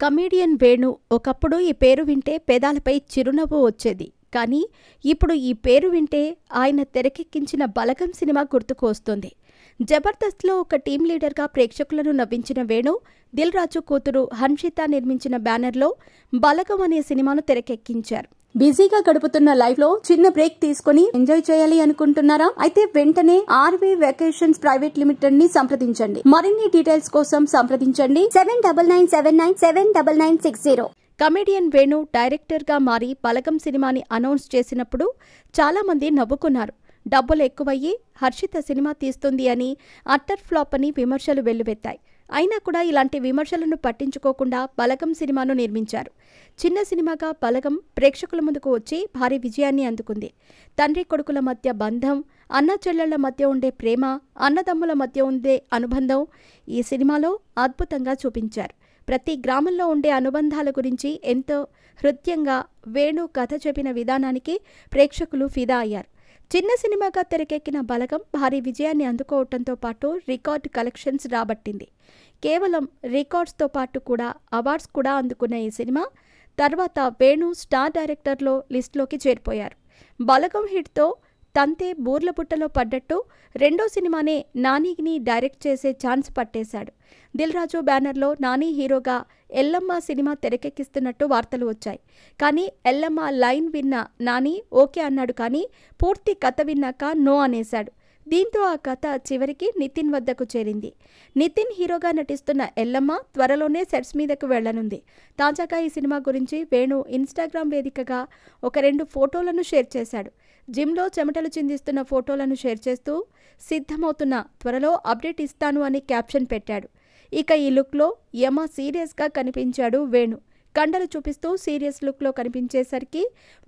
Comedian Venu ఒకప్పుడు ఈ పేరు వింటే పెదాలపై చిరునవ్వు వచ్చేది. కానీ ఇప్పుడు ఈ పేరు వింటే ఆయన తెరకెక్కించిన బలగం సినిమా గుర్తుకు వస్తుంది. జబర్దస్త్లో ఒక టీం లీడర్గా ప్రేక్షకులను నవ్వించిన వేణు దిల్ రాజు కూతురు హన్షిత నిర్మించిన బ్యానర్లో బలగం అనే సినిమాను తెరకెక్కించారు. బిజీగా గడుపుతున్న లైఫ్ లో చిన్న బ్రేక్ తీసుకుని ఎంజాయ్ చేయాలి అనుకుంటున్నారా? అయితే వెంటనే ఆర్వే వెకేషన్స్ ప్రైవేట్ లిమిటెడ్ ని సంప్రదించండి. మరిన్ని డీటెయిల్స్ కోసం సంప్రదించండి 7997979960. కమెడియన్ వేణు డైరెక్టర్ గా మారి బలగం సినిమాని అనౌన్స్ చేసినప్పుడు చాలా మంది నవ్వుకున్నారు. డబ్బులు ఎక్కువయ్యి హర్షిత సినిమా తీస్తుంది అని, అట్టర్ ఫ్లాప్ అని విమర్శలు వెల్లువెత్తాయి. అయినా కూడా ఇలాంటి విమర్శలను పట్టించుకోకుండా బలగం సినిమాను నిర్మించారు. చిన్న సినిమాగా బలగం ప్రేక్షకుల ముందుకు వచ్చి భారీ విజయాన్ని అందుకుంది. తండ్రి కొడుకుల మధ్య బంధం, అన్న చెల్లెళ్ల మధ్య ఉండే ప్రేమ, అన్నదమ్ముల మధ్య ఉండే అనుబంధం ఈ సినిమాలో అద్భుతంగా చూపించారు. ప్రతి గ్రామంలో ఉండే అనుబంధాల గురించి ఎంతో హృద్యంగా వేణు కథ చెప్పిన విధానానికి ప్రేక్షకులు ఫిదా అయ్యారు. చిన్న సినిమాగా తెరకెక్కిన బలగం భారీ విజయాన్ని అందుకోవడంతో పాటు రికార్డ్ కలెక్షన్స్ రాబట్టింది. కేవలం రికార్డ్స్తో పాటు కూడా అవార్డ్స్ కూడా అందుకున్న ఈ సినిమా తర్వాత వేణు స్టార్ డైరెక్టర్లో లిస్టులోకి చేరిపోయారు. బలగం హిట్తో తంతే బూర్ల బుట్టలో పడ్డట్టు రెండో సినిమానే నానిని డైరెక్ట్ చేసే ఛాన్స్ పట్టేశాడు. దిల్ రాజు బ్యానర్లో నాని హీరోగా ఎల్లమ్మ సినిమా తెరకెక్కిస్తున్నట్టు వార్తలు వచ్చాయి. కానీ ఎల్లమ్మ లైన్ విన్న నాని ఓకే అన్నాడు. కానీ పూర్తి కథ విన్నాక నో అనేశాడు. దీంతో ఆ కథ చివరికి నితిన్ వద్దకు చేరింది. నితిన్ హీరోగా నటిస్తున్న ఎల్లమ్మ త్వరలోనే సెట్స్ మీదకు వెళ్లనుంది. తాజాగా ఈ సినిమా గురించి వేణు ఇన్స్టాగ్రామ్ వేదికగా ఒక 2 ఫోటోలను షేర్ చేశాడు. జిమ్లో చెమటలు చిందిస్తున్న ఫోటోలను షేర్ చేస్తూ సిద్ధమవుతున్న త్వరలో అప్డేట్ ఇస్తాను అని క్యాప్షన్ పెట్టాడు. ఇక ఈ లుక్లో యమ సీరియస్గా కనిపించాడు వేణు. కండలు చూపిస్తూ సీరియస్ లుక్లో కనిపించేసరికి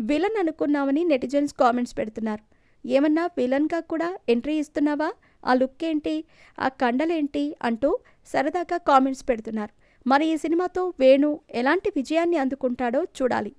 విలన్ అనుకున్నామని నెటిజన్స్ కామెంట్స్ పెడుతున్నారు. ఏమన్నా విలన్గా కూడా ఎంట్రీ ఇస్తున్నావా? ఆ లుక్ ఏంటి? ఆ కండలేంటి? అంటూ సరదాగా కామెంట్స్ పెడుతున్నారు. మరి ఈ సినిమాతో వేణు ఎలాంటి విజయాన్ని అందుకుంటాడో చూడాలి.